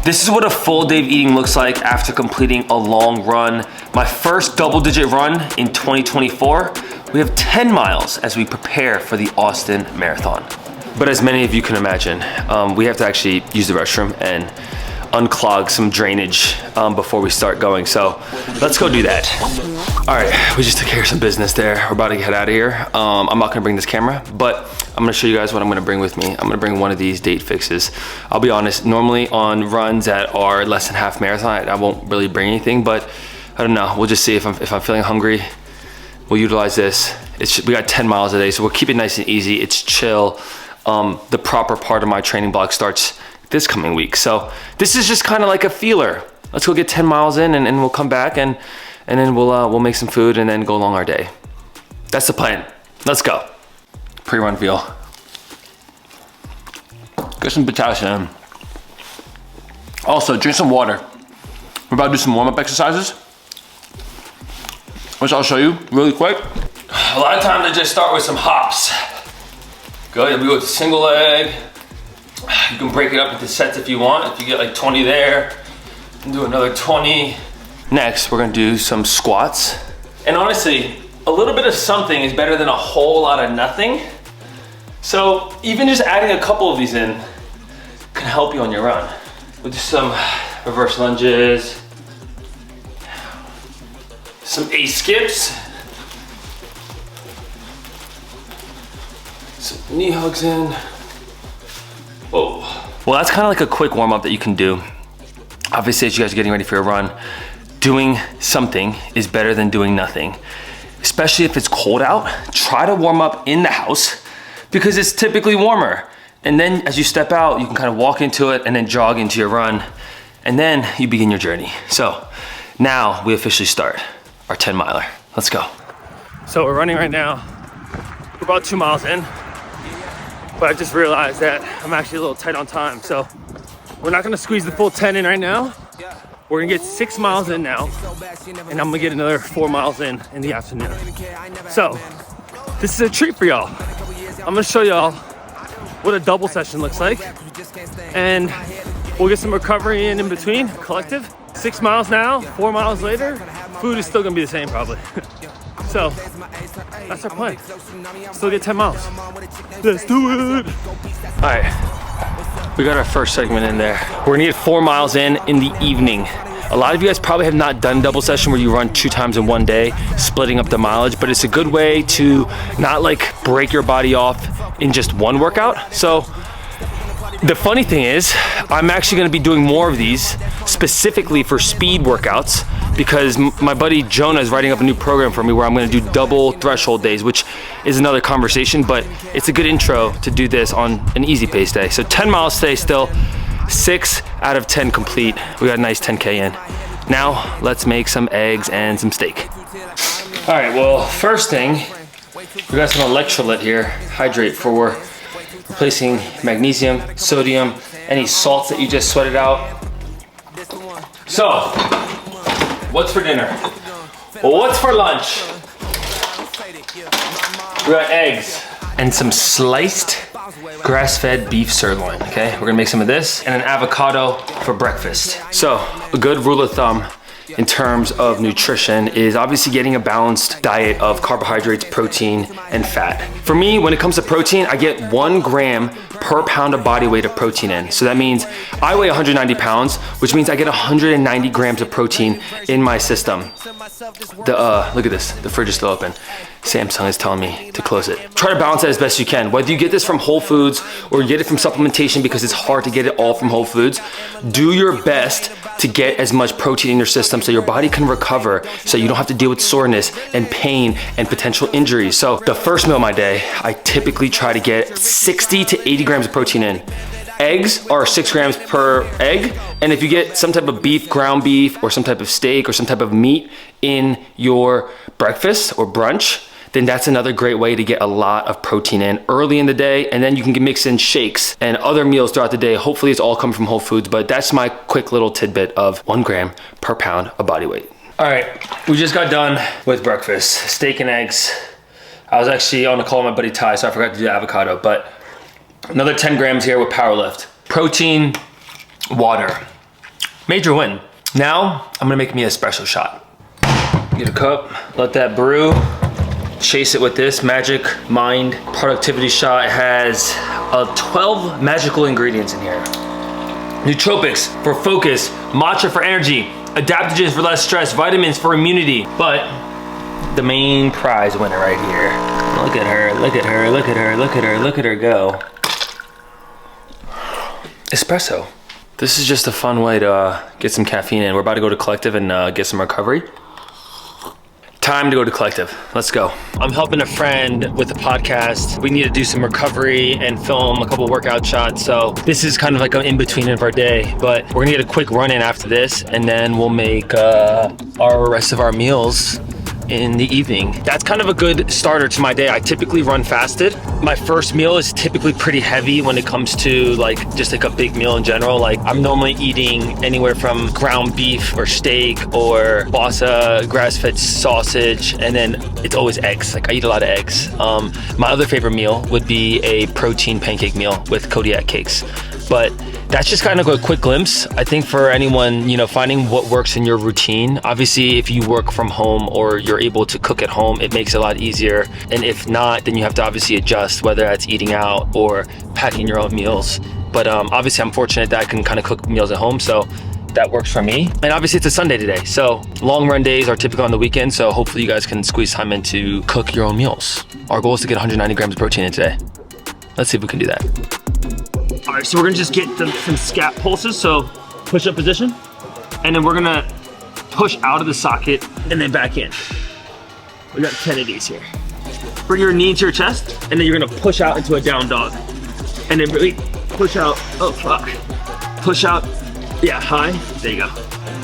This is what a full day of eating looks like after completing a long run. My first double-digit run in 2024. We have 10 miles as we prepare for the Austin Marathon. But as many of you can imagine, we have to actually use the restroom and unclog some drainage before we start going. So let's go do that. All right, we just took care of some business there. We're about to get out of here. I'm not gonna bring this camera, but I'm gonna show you guys what I'm gonna bring with me. I'm gonna bring one of these date fixes. I'll be honest, normally on runs that are less than half marathon, I won't really bring anything, but I don't know. We'll just see if I'm feeling hungry. We'll utilize this. We got 10 miles a day, so we'll keep it nice and easy. It's chill. The proper part of my training block starts this coming week. So this is just kind of like a feeler. Let's go get 10 miles in and we'll come back and then we'll make some food and then go along our day. That's the plan. Let's go. Pre-run feel. Get some potassium. Also, drink some water. We're about to do some warm-up exercises, which I'll show you really quick. A lot of times I just start with some hops. Good, we go with single leg. You can break it up into sets if you want. If you get like 20 there, and do another 20. Next, we're gonna do some squats. And honestly, a little bit of something is better than a whole lot of nothing. So even just adding a couple of these in can help you on your run. We'll do some reverse lunges, some A skips, some knee hugs in. Whoa. Well, that's kind of like a quick warm up that you can do. Obviously, as you guys are getting ready for your run, doing something is better than doing nothing. Especially if it's cold out, try to warm up in the house because it's typically warmer. And then as you step out, you can kind of walk into it and then jog into your run. And then you begin your journey. So now we officially start our 10 miler. Let's go. So we're running right now. We're about 2 miles in. But I just realized that I'm actually a little tight on time. So we're not gonna squeeze the full 10 in right now. We're gonna get 6 miles in now. And I'm gonna get another 4 miles in the afternoon. So this is a treat for y'all. I'm gonna show y'all what a double session looks like. And we'll get some recovery in between, collective. 6 miles now, 4 miles later, food is still gonna be the same probably. So that's our plan. Still get 10 miles. Let's do it. All right, we got our first segment in there. We're gonna get 4 miles in the evening. A lot of you guys probably have not done double session where you run 2 times in one day, splitting up the mileage, but it's a good way to not like break your body off in just one workout. So the funny thing is, I'm actually gonna be doing more of these specifically for speed workouts because my buddy Jonah is writing up a new program for me where I'm gonna do double threshold days, which is another conversation, but it's a good intro to do this on an easy pace day. So 10 miles today still, 6 out of 10 complete. We got a nice 10K in. Now, let's make some eggs and some steak. All right, well, first thing, we got some electrolyte here, hydrate for replacing magnesium, sodium, any salts that you just sweated out. So, what's for dinner? Well, what's for lunch? We got eggs and some sliced grass-fed beef sirloin, okay? We're gonna make some of this and an avocado for breakfast. So, a good rule of thumb in terms of nutrition is obviously getting a balanced diet of carbohydrates, protein, and fat. For me, when it comes to protein, I get 1 gram per pound of body weight of protein in. So that means I weigh 190 pounds, which means I get 190 grams of protein in my system. Look at this, the fridge is still open. Samsung is telling me to close it. Try to balance that as best you can. Whether you get this from Whole Foods or you get it from supplementation because it's hard to get it all from Whole Foods, do your best to get as much protein in your system so your body can recover, so you don't have to deal with soreness and pain and potential injuries. So the first meal of my day, I typically try to get 60 to 80 grams of protein in. Eggs are 6 grams per egg, and if you get some type of beef, ground beef, or some type of steak or some type of meat in your breakfast or brunch, then that's another great way to get a lot of protein in early in the day, and then you can mix in shakes and other meals throughout the day. Hopefully it's all coming from Whole Foods, but that's my quick little tidbit of 1 gram per pound of body weight. All right, we just got done with breakfast, steak and eggs. I was actually on a call with my buddy Ty, so I forgot to do the avocado, but another 10 grams here with Power Lift. Protein, water. Major win. Now, I'm gonna make me an espresso shot. Get a cup, let that brew. Chase it with this Magic Mind productivity shot. It has 12 magical ingredients in here. Nootropics for focus, matcha for energy, adaptogens for less stress, vitamins for immunity. But the main prize winner right here. Look at her, look at her, look at her, look at her, look at her go. Espresso. This is just a fun way to get some caffeine in. We're about to go to Collective and get some recovery. Time to go to Collective. Let's go. I'm helping a friend with the podcast. We need to do some recovery and film a couple workout shots. So this is kind of like an in-between of our day, but we're gonna get a quick run in after this and then we'll make our rest of our meals in the evening. That's kind of a good starter to my day. I typically run fasted. My first meal is typically pretty heavy when it comes to like just like a big meal in general. Like I'm normally eating anywhere from ground beef or steak or Bossa grass-fed sausage, and then it's always eggs. Like I eat a lot of eggs. My other favorite meal would be a protein pancake meal with Kodiak cakes. But that's just kind of a quick glimpse. I think for anyone, you know, finding what works in your routine. Obviously, if you work from home or you're able to cook at home, it makes it a lot easier. And if not, then you have to obviously adjust, whether that's eating out or packing your own meals. But obviously, I'm fortunate that I can kind of cook meals at home, so that works for me. And obviously, it's a Sunday today, so long run days are typically on the weekend, so hopefully you guys can squeeze time in to cook your own meals. Our goal is to get 190 grams of protein in today. Let's see if we can do that. All right, so we're gonna just get some scat pulses, so push up position, and then we're gonna push out of the socket and then back in. We got 10 of these here. Bring your knee to your chest, and then you're gonna push out into a down dog. And then really push out, oh fuck. Push out, yeah, high, there you go.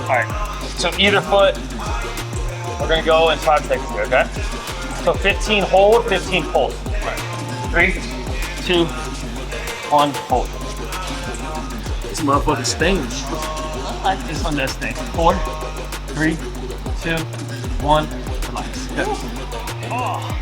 All right, so either foot, we're gonna go in 5 seconds here, okay? So 15 hold, 15 pulse. 3, 2, 1, hold. This motherfucking stings. This one does stink. 4, 3, 2, 1, relax. Good. Oh.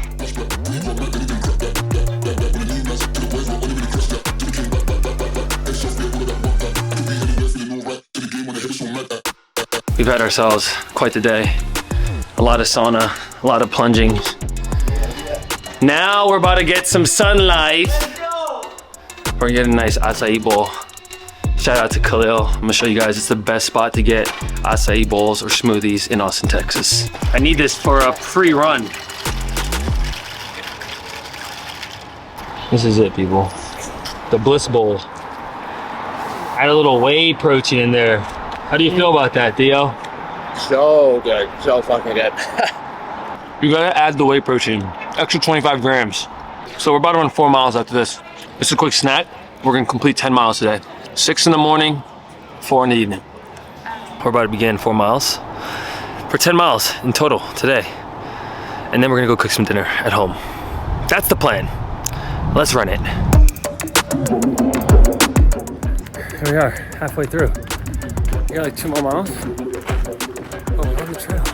We've had ourselves quite the day. A lot of sauna, a lot of plunging. Now we're about to get some sunlight. We're gonna get a nice acai bowl. Shout out to Khalil. I'm gonna show you guys, it's the best spot to get acai bowls or smoothies in Austin, Texas. I need this for a pre-run. This is it, people. The Bliss Bowl. Add a little whey protein in there. How do you feel about that, Theo? So good, so fucking good. You gotta add the whey protein. Extra 25 grams. So we're about to run 4 miles after this. It's a quick snack. We're gonna complete 10 miles today. 6 in the morning, 4 in the evening. We're about to begin 4 miles for 10 miles in total today. And then we're gonna go cook some dinner at home. That's the plan. Let's run it. Here we are, halfway through. We got like 2 more miles. Oh, lovely trail.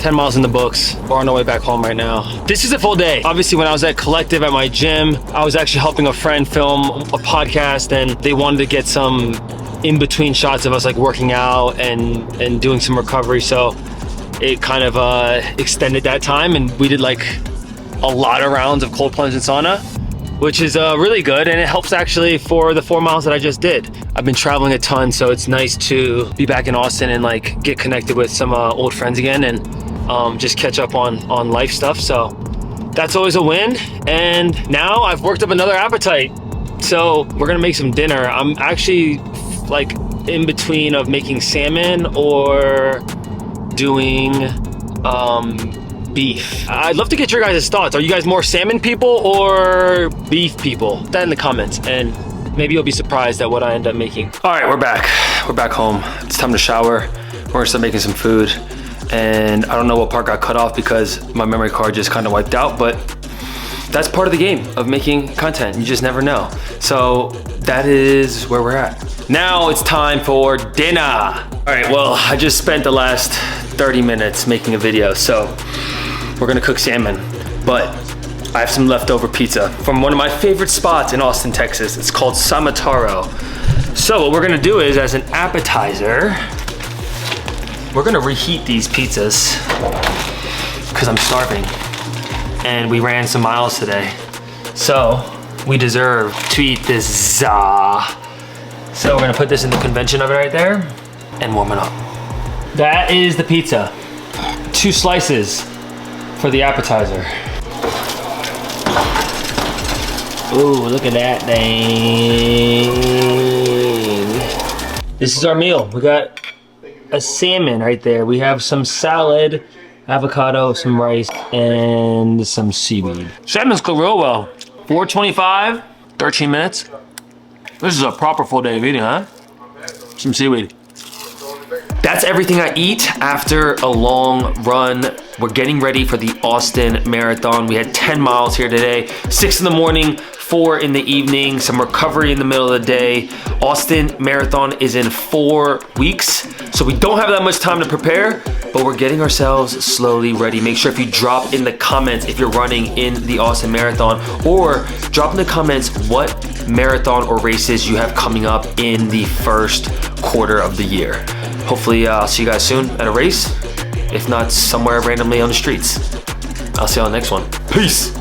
$10 miles in the books. We're on our way back home right now. This is a full day. Obviously, when I was at Collective at my gym, I was actually helping a friend film a podcast, and they wanted to get some in-between shots of us like working out and doing some recovery. So it kind of extended that time, and we did like a lot of rounds of cold plunge and sauna, which is really good, and it helps actually for the 4 miles that I just did. I've been traveling a ton, so it's nice to be back in Austin and like get connected with some old friends again and just catch up on life stuff. So that's always a win. And now I've worked up another appetite. So we're gonna make some dinner. I'm actually like in between of making salmon or doing beef. I'd love to get your guys' thoughts. Are you guys more salmon people or beef people? Put that in the comments, and maybe you'll be surprised at what I end up making. All right, we're back. We're back home. It's time to shower. We're gonna start making some food. And I don't know what part got cut off because my memory card just kind of wiped out, but that's part of the game of making content. You just never know. So that is where we're at. Now it's time for dinner. All right, well, I just spent the last 30 minutes making a video. So we're gonna cook salmon, but I have some leftover pizza from one of my favorite spots in Austin, Texas. It's called Samataro. So what we're gonna do is, as an appetizer, we're gonna reheat these pizzas because I'm starving and we ran some miles today. So we deserve to eat this za. So we're gonna put this in the convention oven right there and warm it up. That is the pizza. 2 slices for the appetizer. Ooh, look at that thing. This is our meal. We got a salmon right there. We have some salad, avocado, some rice, and some seaweed. Salmon's cooked real well. 425, 13 minutes. This is a proper full day of eating, huh? Some seaweed. That's everything I eat after a long run. We're getting ready for the Austin Marathon. We had 10 miles here today, 6 in the morning, 4 in the evening, some recovery in the middle of the day. Austin Marathon is in 4 weeks, so we don't have that much time to prepare, but we're getting ourselves slowly ready. Make sure if you drop in the comments if you're running in the Austin Marathon, or drop in the comments what marathon or races you have coming up in the first quarter of the year. Hopefully I'll see you guys soon at a race, if not somewhere randomly on the streets. I'll see you on the next one. Peace.